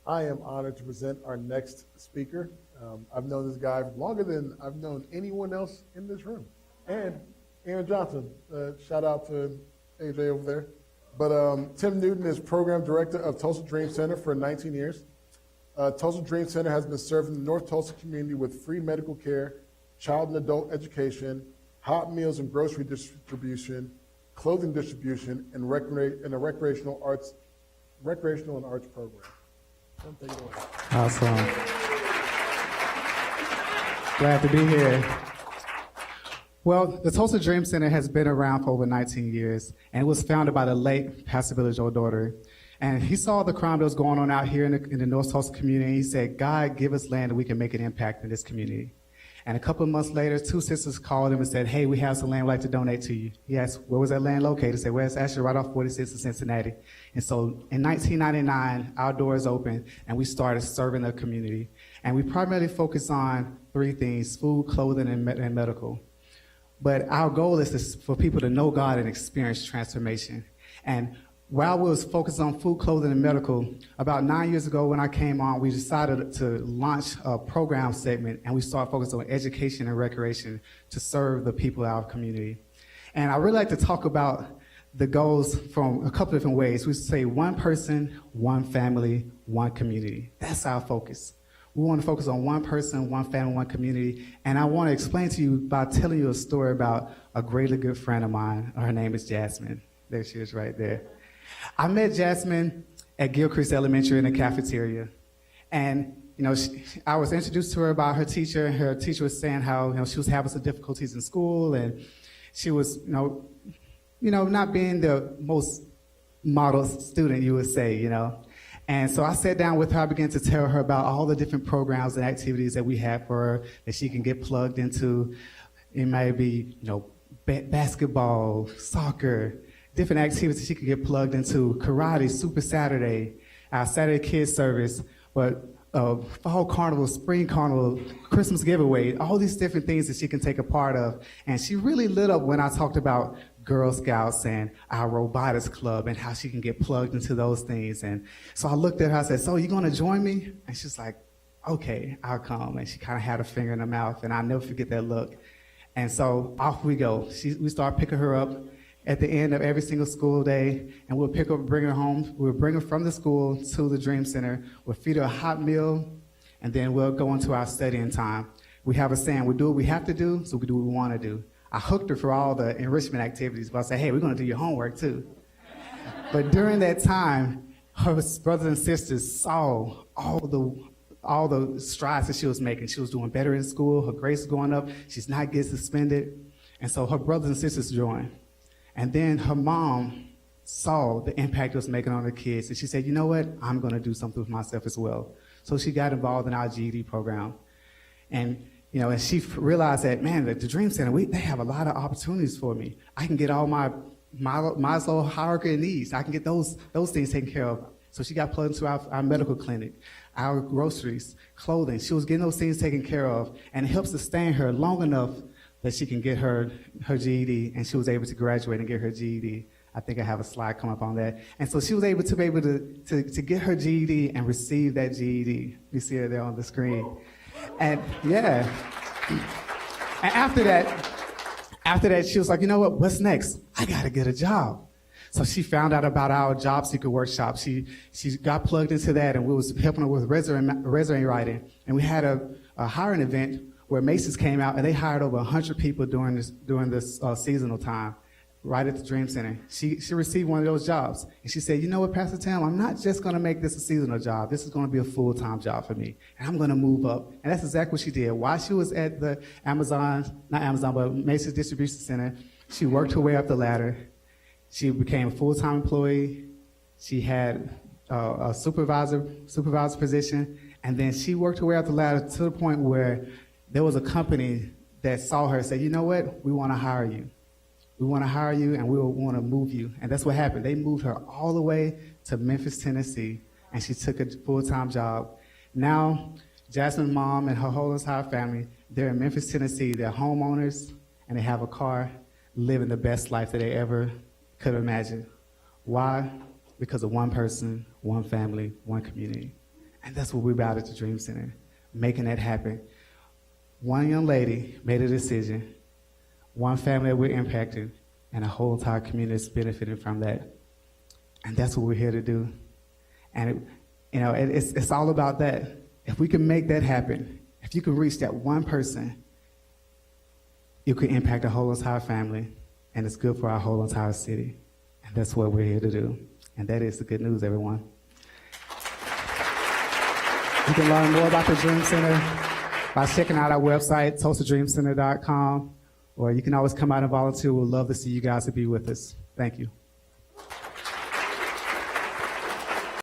I am honored to present our next speaker. I've known this guy longer than I've known anyone else in this room. And Aaron Johnson, shout out to AJ over there. But Tim Newton is Program Director of Tulsa Dream Center for 19 years. Tulsa Dream Center has been serving the North Tulsa community with free medical care, child and adult education, hot meals and grocery distribution, clothing distribution, and a recreational and arts program. Take it away. Awesome. Glad to be here. Well, the Tulsa Dream Center has been around for over 19 years, and it was founded by the late Pastor Billy Joe Daugherty. And he saw the crime that was going on out here in the North Tulsa community. He said, God, give us land that we can make an impact in this community. And a couple of months later, two sisters called him and said, hey, we have some land we'd like to donate to you. He asked, where was that land located? He said, well, it's actually right off 46 in Cincinnati. And so in 1999, our doors opened and we started serving the community. And we primarily focus on three things: food, clothing, and medical. But our goal is for people to know God and experience transformation. And while we was focused on food, clothing, and medical, about 9 years ago when I came on, we decided to launch a program segment, and we started focusing on education and recreation to serve the people of our community. And I really like to talk about the goals from a couple different ways. We say one person, one family, one community. That's our focus. We want to focus on one person, one family, one community. And I want to explain to you by telling you a story about a greatly good friend of mine. Her name is Jasmine. There she is right there. I met Jasmine at Gilchrist Elementary in the cafeteria. And, I was introduced to her by her teacher. Her teacher was saying how, she was having some difficulties in school, and she was, not being the most model student, you would say, And so I sat down with her. I began to tell her about all the different programs and activities that we have for her that she can get plugged into. It may be, basketball, soccer, different activities she could get plugged into: karate, Super Saturday, our Saturday Kids service, but fall carnival, spring carnival, Christmas giveaway, all these different things that she can take a part of. And she really lit up when I talked about Girl Scouts and our robotics club and how she can get plugged into those things. And so I looked at her, I said, so you gonna join me? And she's like, okay, I'll come. And she kind of had her finger in her mouth, and I'll never forget that look. And so off we go. We started picking her up at the end of every single school day, and we'll pick her up and bring her home. We'll bring her from the school to the Dream Center. We'll feed her a hot meal, and then we'll go into our studying time. We have a saying: we do what we have to do, so we do what we want to do. I hooked her for all the enrichment activities, but I said, hey, we're gonna do your homework too. But during that time, her brothers and sisters saw all the strides that she was making. She was doing better in school, her grades were going up, she's not getting suspended. And so her brothers and sisters joined. And then her mom saw the impact it was making on her kids, and she said, you know what, I'm gonna do something for myself as well. So she got involved in our GED program. And and she realized that, man, the Dream Center, they have a lot of opportunities for me. I can get all my Maslow hierarchy of needs. I can get those things taken care of. So she got plugged into our medical clinic, our groceries, clothing. She was getting those things taken care of, and it helped sustain her long enough that she can get her GED, and she was able to graduate and get her GED. I think I have a slide come up on that. And so she was able to get her GED and receive that GED. You see her there on the screen. And yeah. And after that, she was like, you know what's next? I gotta get a job. So she found out about our job seeker workshop. She got plugged into that, and we was helping her with resume writing. And we had a hiring event where Macy's came out, and they hired over 100 people during this seasonal time, right at the Dream Center. She received one of those jobs, and she said, you know what, Pastor Tim, I'm not just gonna make this a seasonal job. This is gonna be a full-time job for me, and I'm gonna move up. And that's exactly what she did. While she was at the Macy's Distribution Center, she worked her way up the ladder. She became a full-time employee. She had a supervisor position, and then she worked her way up the ladder to the point where there was a company that saw her and said, you know what, we wanna hire you. We want to hire you, and we want to move you. And that's what happened. They moved her all the way to Memphis, Tennessee, and she took a full-time job. Now, Jasmine's mom and her whole entire family, they're in Memphis, Tennessee. They're homeowners, and they have a car, living the best life that they ever could imagine. Why? Because of one person, one family, one community. And that's what we're about at the Dream Center, making that happen. One young lady made a decision, one family that we're impacting, and a whole entire community is benefiting from that. And that's what we're here to do. And it's all about that. If we can make that happen, if you can reach that one person, you can impact a whole entire family, and it's good for our whole entire city. And that's what we're here to do. And that is the good news, everyone. You can learn more about the Dream Center by checking out our website, tulsadreamcenter.com, or you can always come out and volunteer. We'd love to see you guys to be with us. Thank you.